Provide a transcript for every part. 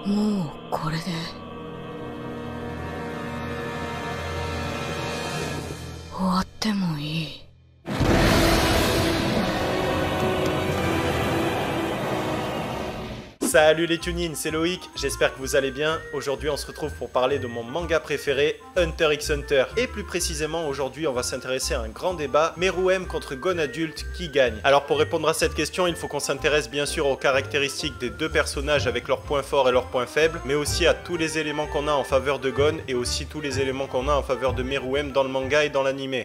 もうこれで終わってもいい。Salut les tunines, c'est Loïc, j'espère que vous allez bien. Aujourd'hui on se retrouve pour parler de mon manga préféré, Hunter x Hunter. Et plus précisément aujourd'hui on va s'intéresser à un grand débat, Meruem contre Gon adulte, qui gagne? Alors pour répondre à cette question, il faut qu'on s'intéresse bien sûr aux caractéristiques des deux personnages avec leurs points forts et leurs points faibles, mais aussi à tous les éléments qu'on a en faveur de Gon et aussi tous les éléments qu'on a en faveur de Meruem dans le manga et dans l'anime.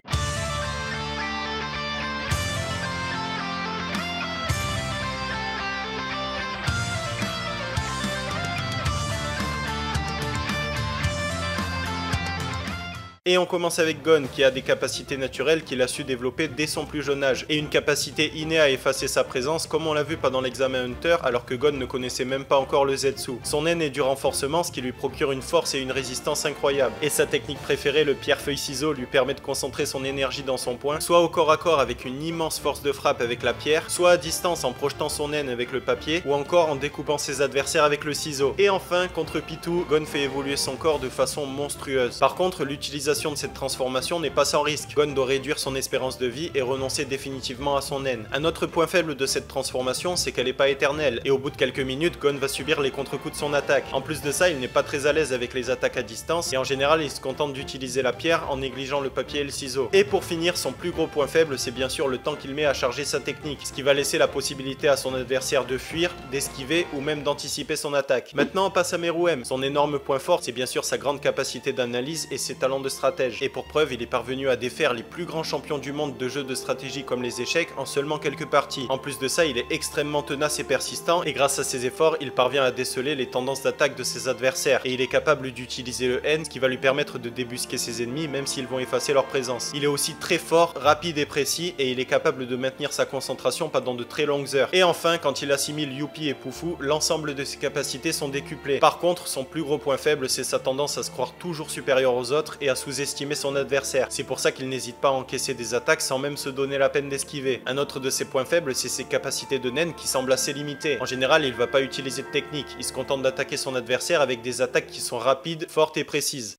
Et on commence avec Gon qui a des capacités naturelles qu'il a su développer dès son plus jeune âge et une capacité innée à effacer sa présence comme on l'a vu pendant l'examen Hunter alors que Gon ne connaissait même pas encore le Zetsu. Son haine est du renforcement, ce qui lui procure une force et une résistance incroyables. Et sa technique préférée, le pierre-feuille-ciseau, lui permet de concentrer son énergie dans son poing, soit au corps à corps avec une immense force de frappe avec la pierre, soit à distance en projetant son haine avec le papier, ou encore en découpant ses adversaires avec le ciseau. Et enfin, contre Pitou, Gon fait évoluer son corps de façon monstrueuse. Par contre, l'utilisation de cette transformation n'est pas sans risque. Gon doit réduire son espérance de vie et renoncer définitivement à son haine. Un autre point faible de cette transformation, c'est qu'elle n'est pas éternelle, et au bout de quelques minutes, Gon va subir les contre-coups de son attaque. En plus de ça, il n'est pas très à l'aise avec les attaques à distance, et en général, il se contente d'utiliser la pierre en négligeant le papier et le ciseau. Et pour finir, son plus gros point faible, c'est bien sûr le temps qu'il met à charger sa technique, ce qui va laisser la possibilité à son adversaire de fuir, d'esquiver ou même d'anticiper son attaque. Maintenant, on passe à Meruem. Son énorme point fort, c'est bien sûr sa grande capacité d'analyse et ses talents de stratège. Et pour preuve, il est parvenu à défaire les plus grands champions du monde de jeux de stratégie comme les échecs en seulement quelques parties. En plus de ça, il est extrêmement tenace et persistant, et grâce à ses efforts, il parvient à déceler les tendances d'attaque de ses adversaires. Et il est capable d'utiliser le N, ce qui va lui permettre de débusquer ses ennemis même s'ils vont effacer leur présence. Il est aussi très fort, rapide et précis, et il est capable de maintenir sa concentration pendant de très longues heures. Et enfin, quand il assimile Youpi et Poufou, l'ensemble de ses capacités sont décuplées. Par contre, son plus gros point faible, c'est sa tendance à se croire toujours supérieur aux autres et à sous-estimer son adversaire. C'est pour ça qu'il n'hésite pas à encaisser des attaques sans même se donner la peine d'esquiver. Un autre de ses points faibles, c'est ses capacités de naine qui semblent assez limitées. En général, il va pas utiliser de technique, il se contente d'attaquer son adversaire avec des attaques qui sont rapides, fortes et précises.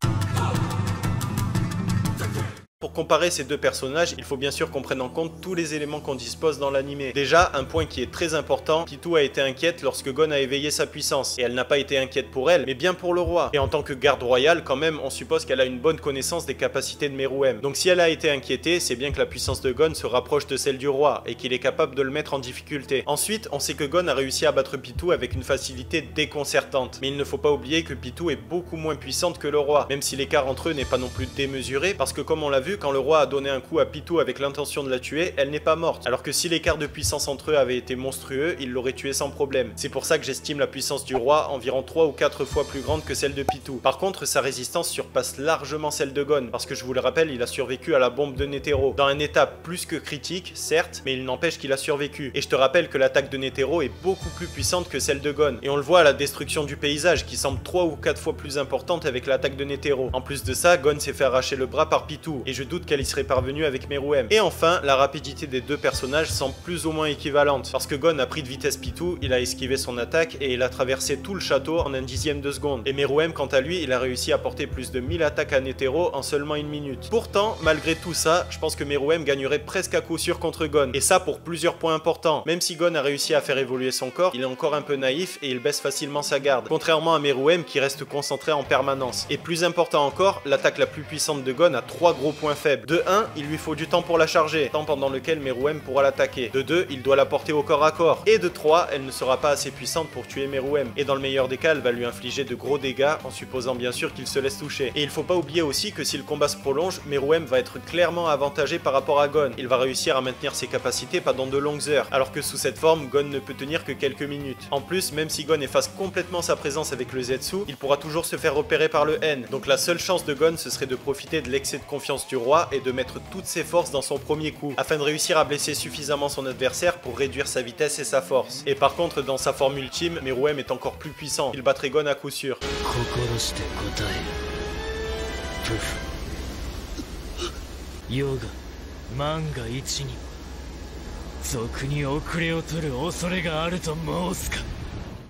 Pour comparer ces deux personnages, il faut bien sûr qu'on prenne en compte tous les éléments qu'on dispose dans l'anime. Déjà, un point qui est très important, Pitou a été inquiète lorsque Gon a éveillé sa puissance. Et elle n'a pas été inquiète pour elle, mais bien pour le roi. Et en tant que garde royale, quand même, on suppose qu'elle a une bonne connaissance des capacités de Meruem. Donc si elle a été inquiétée, c'est bien que la puissance de Gon se rapproche de celle du roi, et qu'il est capable de le mettre en difficulté. Ensuite, on sait que Gon a réussi à battre Pitou avec une facilité déconcertante. Mais il ne faut pas oublier que Pitou est beaucoup moins puissante que le roi, même si l'écart entre eux n'est pas non plus démesuré, parce que comme on l'a vu, quand le roi a donné un coup à Pitou avec l'intention de la tuer, elle n'est pas morte. Alors que si l'écart de puissance entre eux avait été monstrueux, il l'aurait tué sans problème. C'est pour ça que j'estime la puissance du roi environ 3 ou 4 fois plus grande que celle de Pitou. Par contre, sa résistance surpasse largement celle de Gon, parce que je vous le rappelle, il a survécu à la bombe de Netero. Dans un état plus que critique, certes, mais il n'empêche qu'il a survécu. Et je te rappelle que l'attaque de Netero est beaucoup plus puissante que celle de Gon. Et on le voit à la destruction du paysage, qui semble 3 ou 4 fois plus importante avec l'attaque de Netero. En plus de ça, Gon s'est fait arracher le bras par Pitou, et je doute qu'elle y serait parvenue avec Meruem. Et enfin, la rapidité des deux personnages semble plus ou moins équivalente, parce que Gon a pris de vitesse Pitou, il a esquivé son attaque, et il a traversé tout le château en un dixième de seconde. Et Meruem, quant à lui, il a réussi à porter plus de 1000 attaques à Netero en seulement une minute. Pourtant, malgré tout ça, je pense que Meruem gagnerait presque à coup sûr contre Gon, et ça pour plusieurs points importants. Même si Gon a réussi à faire évoluer son corps, il est encore un peu naïf et il baisse facilement sa garde, contrairement à Meruem qui reste concentré en permanence. Et plus important encore, l'attaque la plus puissante de Gon a 3 gros points faibles. De 1, il lui faut du temps pour la charger, temps pendant lequel Meruem pourra l'attaquer. De 2, il doit la porter au corps à corps. Et de 3, elle ne sera pas assez puissante pour tuer Meruem. Et dans le meilleur des cas, elle va lui infliger de gros dégâts, en supposant bien sûr qu'il se laisse toucher. Et il faut pas oublier aussi que si le combat se prolonge, Meruem va être clairement avantagé par rapport à Gon. Il va réussir à maintenir ses capacités pendant de longues heures, alors que sous cette forme, Gon ne peut tenir que quelques minutes. En plus, même si Gon efface complètement sa présence avec le Zetsu, il pourra toujours se faire repérer par le N. Donc la seule chance de Gon, ce serait de profiter de l'excès de confiance du roi et de mettre toutes ses forces dans son premier coup, afin de réussir à blesser suffisamment son adversaire pour réduire sa vitesse et sa force. Et par contre, dans sa forme ultime, Meruem est encore plus puissant. Il battrait Gon à coup sûr.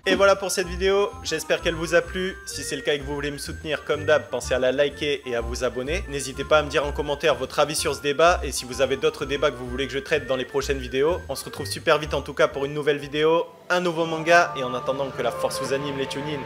Et voilà pour cette vidéo, j'espère qu'elle vous a plu. Si c'est le cas et que vous voulez me soutenir comme d'hab, pensez à la liker et à vous abonner. N'hésitez pas à me dire en commentaire votre avis sur ce débat et si vous avez d'autres débats que vous voulez que je traite dans les prochaines vidéos. On se retrouve super vite en tout cas pour une nouvelle vidéo, un nouveau manga et en attendant que la force vous anime les tune-in.